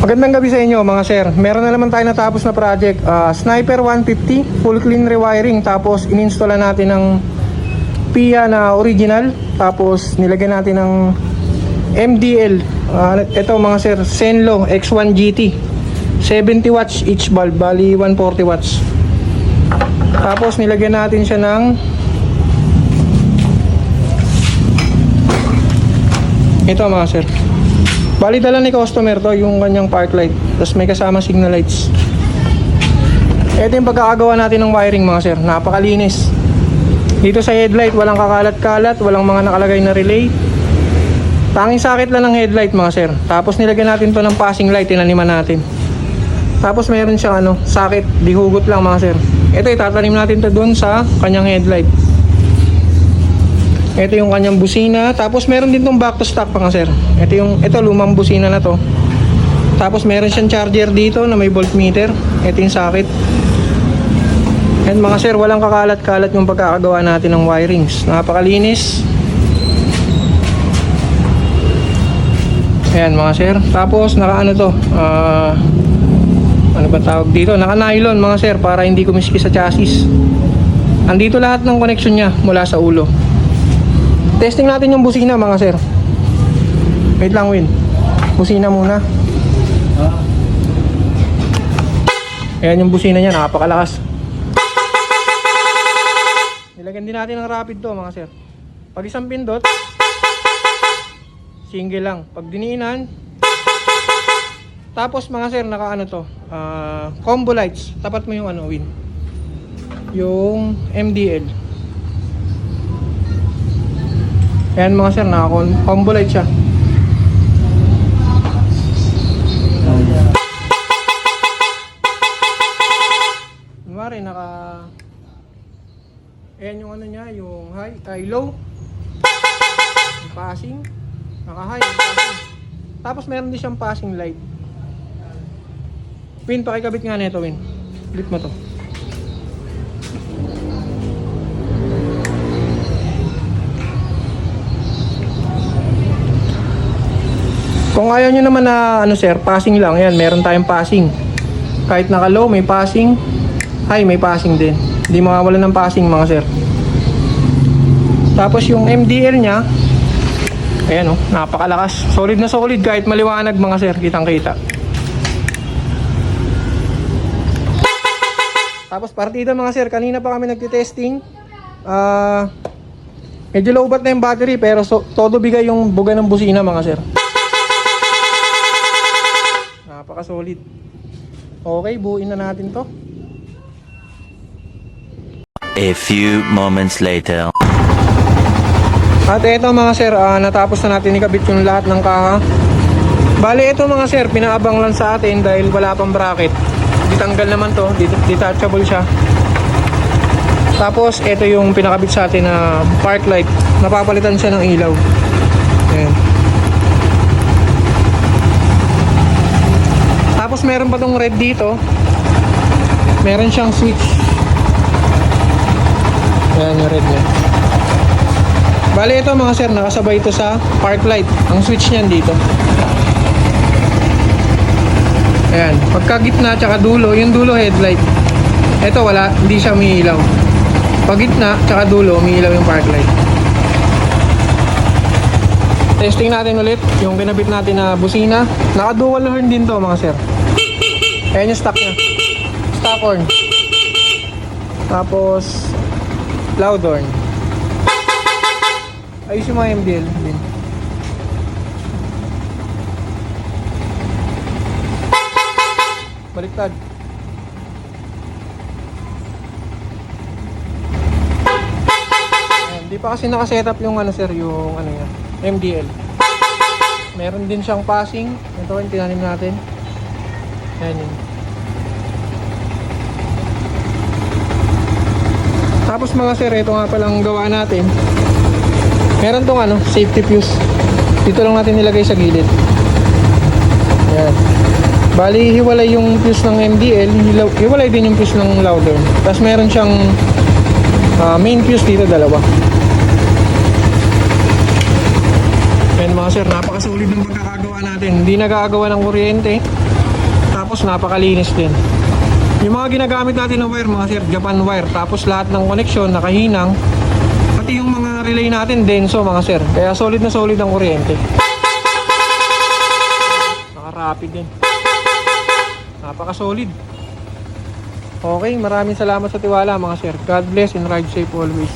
Magandang gabi sa inyo mga sir. Meron na naman tayo natapos na project. Sniper 150, full clean rewiring. Tapos ininstalla natin ng PIA na original. Tapos nilagyan natin ng MDL. Ito mga sir, Senlo X1 GT. 70 watts each bulb, bali 140 watts. Tapos nilagyan natin siya ng ito mga sir. Bali dala ni customer to yung kanyang park light. Tapos may kasama signal lights. Ito yung pagkakagawa natin ng wiring mga sir. Napakalinis. Dito sa headlight walang kakalat-kalat, walang mga nakalagay na relay. Tanging sakit lang ng headlight mga sir. Tapos nilagyan natin to ng passing light, tinaniman natin. Tapos meron siyang sakit, dihugot lang mga sir. Ito itatanim natin to doon sa kanyang headlight. Ito yung kanyang busina. Tapos meron din tong back to stock mga sir. Ito lumang busina na to. Tapos meron siyang charger dito na may voltmeter. Ito yung socket. And mga sir, walang kakalat-kalat yung pagkakagawa natin ng wirings. Napakalinis. Ayan mga sir. Tapos naka to, ano ba tawag dito? Naka nylon mga sir para hindi kumiskis sa chassis. Andito lahat ng connection niya mula sa ulo. Testing natin yung busina mga sir. Wait lang Win. Busina muna. Ayan yung busina niya, napakalakas. Nilagyan din natin ng rapid to mga sir. Pag isang pindot, single lang. Pag diniinan, tapos mga sir, naka to, combo lights. Tapat mo yung Win, yung MDL. Ayan mga sir, naka-combo light siya. Kunwari, ayan yung niya, yung high, low, yung passing, naka-high, passing. Tapos meron din siyang passing light. Win, pakikabit nga nito Win. Flip mo to. Kung ayaw nyo naman na sir, passing lang. Yan, meron tayong passing. Kahit naka-low, may passing. High, may passing din. Hindi mawawalan ng passing mga sir. Tapos yung MDL nya, ayan napakalakas. Solid na solid kahit maliwanag mga sir, kitang kita. Tapos partida mga sir, kanina pa kami nagtitesting. Medyo lowbat na yung battery pero todo bigay yung buga ng busina mga sir. Napaka-solid. Okay, buuin na natin to. A few moments later. At ito mga sir, natapos na natin ikabit yung lahat ng kaha. Bali ito mga sir, pinaabang lang sa atin dahil wala pang bracket. Ditanggal naman to, detachable siya. Tapos ito yung pinakabit sa atin na park light. Napapalitan siya ng ilaw. Ayan. Tapos meron pa tong red dito. Meron siyang switch. Ayan yung red niya. Bali ito mga sir, nakasabay ito sa park light. Ang switch niyan dito. Ayan, pagka gitna tsaka dulo, yung dulo headlight. Ito wala, hindi siya umiilaw. Pag gitna tsaka dulo, umiilaw yung park light. Testing natin ulit yung kinabit natin na busina. Naka dual horn din to mga sir. Ayan yung stock nya. Stock horn. Tapos loud horn. Ayos yung mga MDL din. Baliktad. Ayan, di pa kasi nakasetup yung sir, yung yan, MDL. Meron din siyang passing. Ito yung tinanim natin. Ayan yun. Tapos mga sir, ito nga palang gawa natin. Meron tong safety fuse. Dito lang natin nilagay sa gilid. Ayan. Bali, hiwalay yung fuse ng MDL, hiwalay din yung fuse ng louder. Tapos meron siyang main fuse dito, dalawa. Ayan mga sir, napakasolid ng pagkakagawa natin. Hindi nagagawa ng kuryente. Tapos napakalinis din. Yung mga ginagamit natin ng wire mga sir, Japan wire. Tapos lahat ng connection nakahinang. Pati yung mga relay natin denso mga sir. Kaya solid na solid ang kuryente. Naka-rapid din. Napaka-solid. Okay, maraming salamat sa tiwala mga sir. God bless and ride safe always.